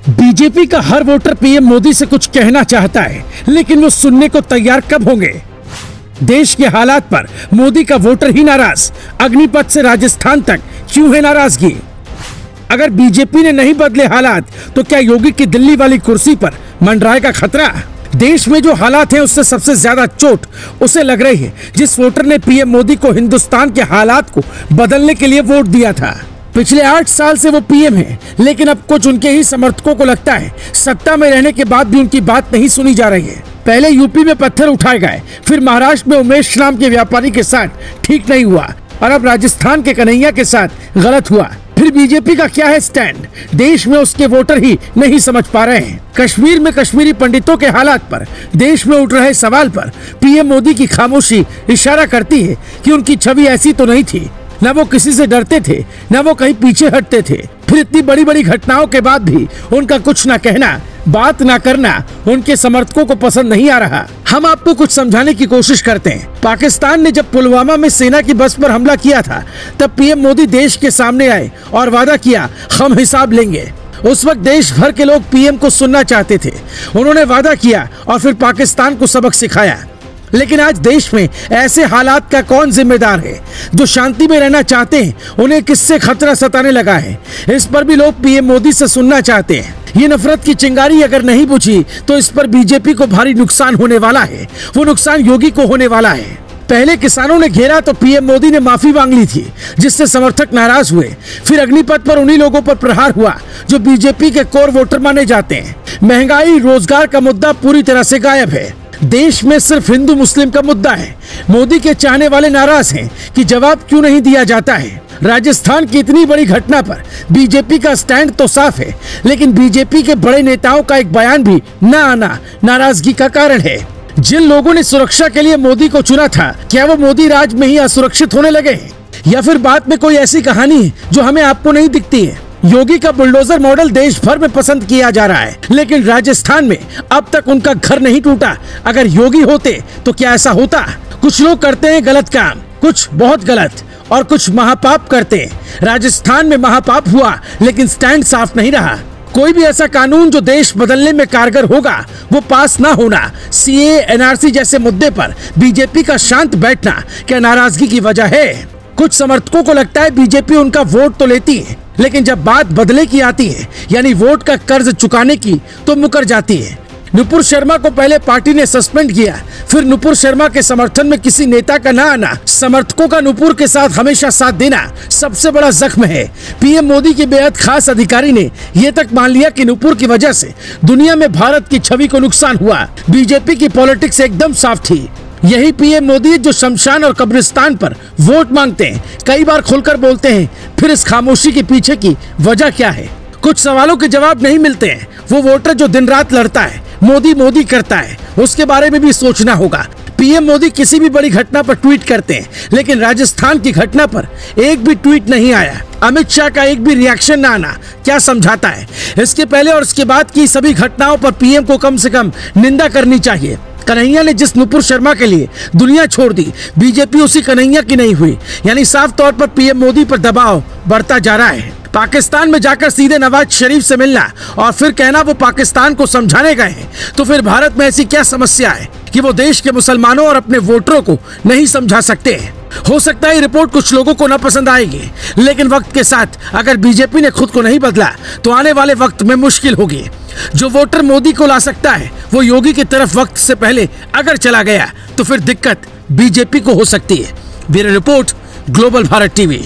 BJP का हर voter PM Modi से कुछ कहना चाहता है, लेकिन वो सुनने को तैयार कब होंगे? देश के हालात पर मोदी का वोटर ही नाराज। अग्निपथ से राजस्थान तक क्यों है नाराजगी? अगर बीजेपी ने नहीं बदले हालात, तो क्या योगी की दिल्ली वाली कुर्सी पर मंडराएगा खतरा? देश में जो हालात हैं, उससे सबसे ज्यादा चोट उसे लग रही है जिस वोटर ने पीएम मोदी को हिंदुस्तान के हालात को बदलने के लिए वोट दिया था। पिछले 8 साल से वो पीएम हैं, लेकिन अब कुछ उनके ही समर्थकों को लगता है सत्ता में रहने के बाद भी उनकी बात नहीं सुनी जा रही है। पहले यूपी में पत्थर उठाए गए, फिर महाराष्ट्र में उमेश नाम के व्यापारी के साथ ठीक नहीं हुआ, और अब राजस्थान के कन्हैया के साथ गलत हुआ। फिर बीजेपी का क्या है स्टैंड? देश में उसके वोटर ही नहीं समझ पा रहे हैं। कश्मीर में कश्मीरी पंडितों के हालात पर, देश में उठ रहे सवाल पर पीएम मोदी की खामोशी इशारा करती है कि उनकी छवि ऐसी तो नहीं थी। न वो किसी से डरते थे, न वो कहीं पीछे हटते थे। फिर इतनी बड़ी बड़ी घटनाओं के बाद भी उनका कुछ न कहना, बात न करना उनके समर्थकों को पसंद नहीं आ रहा। हम आपको कुछ समझाने की कोशिश करते हैं। पाकिस्तान ने जब पुलवामा में सेना की बस पर हमला किया था, तब पीएम मोदी देश के सामने आए और वादा किया, हम हिसाब लेंगे। उस वक्त देश भर के लोग पीएम को सुनना चाहते थे। उन्होंने वादा किया और फिर पाकिस्तान को सबक सिखाया। लेकिन आज देश में ऐसे हालात का कौन जिम्मेदार है? जो शांति में रहना चाहते हैं, उन्हें किससे खतरा सताने लगा है? इस पर भी लोग पीएम मोदी से सुनना चाहते हैं। ये नफरत की चिंगारी अगर नहीं बुझी, तो इस पर बीजेपी को भारी नुकसान होने वाला है। वो नुकसान योगी को होने वाला है। पहले किसानों ने घेरा तो पीएम मोदी ने माफी मांग ली थी, जिससे समर्थक नाराज हुए। फिर अग्निपथ पर उन्हीं लोगों पर प्रहार हुआ जो बीजेपी के कोर वोटर माने जाते हैं। महंगाई, रोजगार का मुद्दा पूरी तरह से गायब है। देश में सिर्फ हिंदू मुस्लिम का मुद्दा है। मोदी के चाहने वाले नाराज हैं कि जवाब क्यों नहीं दिया जाता है। राजस्थान की इतनी बड़ी घटना पर बीजेपी का स्टैंड तो साफ है, लेकिन बीजेपी के बड़े नेताओं का एक बयान भी न आना नाराजगी का कारण है। जिन लोगों ने सुरक्षा के लिए मोदी को चुना था, क्या वो मोदी राज में ही असुरक्षित होने लगे हैं? या फिर बात में कोई ऐसी कहानी है जो हमें आपको नहीं दिखती है? योगी का बुलडोजर मॉडल देश भर में पसंद किया जा रहा है, लेकिन राजस्थान में अब तक उनका घर नहीं टूटा। अगर योगी होते तो क्या ऐसा होता? कुछ लोग करते हैं गलत काम, कुछ बहुत गलत, और कुछ महापाप करते हैं। राजस्थान में महापाप हुआ, लेकिन स्टैंड साफ नहीं रहा। कोई भी ऐसा कानून जो देश बदलने में कारगर होगा, वो पास ना होना। सीए, एनआरसी जैसे मुद्दे पर बीजेपी का शांत बैठना क्या नाराजगी की वजह है? कुछ समर्थकों को लगता है बीजेपी उनका वोट तो लेती है, लेकिन जब बात बदले की आती है, यानी वोट का कर्ज चुकाने की, तो मुकर जाती है। नुपुर शर्मा को पहले पार्टी ने सस्पेंड किया, फिर नुपुर शर्मा के समर्थन में किसी नेता का ना आना, समर्थकों का नुपुर के साथ हमेशा साथ देना सबसे बड़ा जख्म है। पीएम मोदी के बेहद खास अधिकारी ने ये तक मान लिया कि नुपुर की वजह से दुनिया में भारत की छवि को नुकसान हुआ। बीजेपी की पॉलिटिक्स एकदम साफ थी। यही पीएम मोदी जो शमशान और कब्रिस्तान पर वोट मांगते हैं, कई बार खुलकर बोलते हैं। फिर इस खामोशी के पीछे की वजह क्या है? कुछ सवालों के जवाब नहीं मिलते हैं। वो वोटर जो दिन रात लड़ता है, मोदी मोदी करता है, उसके बारे में भी सोचना होगा। पीएम मोदी किसी भी बड़ी घटना पर ट्वीट करते हैं, लेकिन राजस्थान की घटना पर एक भी ट्वीट नहीं आया। अमित शाह का एक भी रिएक्शन न आना क्या समझाता है? इसके पहले और इसके बाद की सभी घटनाओं पर पीएम को कम से कम निंदा करनी चाहिए। कन्हैया ने जिस नुपुर शर्मा के लिए दुनिया छोड़ दी, बीजेपी उसी कन्हैया की नहीं हुई। यानी साफ तौर पर पीएम मोदी पर दबाव बढ़ता जा रहा है। पाकिस्तान में जाकर सीधे नवाज शरीफ से मिलना और फिर कहना वो पाकिस्तान को समझाने गए हैं, तो फिर भारत में ऐसी क्या समस्या है कि वो देश के मुसलमानों और अपने वोटरों को नहीं समझा सकते हैं? हो सकता है रिपोर्ट कुछ लोगों को न पसंद आएगी, लेकिन वक्त के साथ अगर बीजेपी ने खुद को नहीं बदला, तो आने वाले वक्त में मुश्किल होगी। जो वोटर मोदी को ला सकता है, वो योगी की तरफ वक्त से पहले अगर चला गया, तो फिर दिक्कत बीजेपी को हो सकती है। Bureau report, global Bharat TV.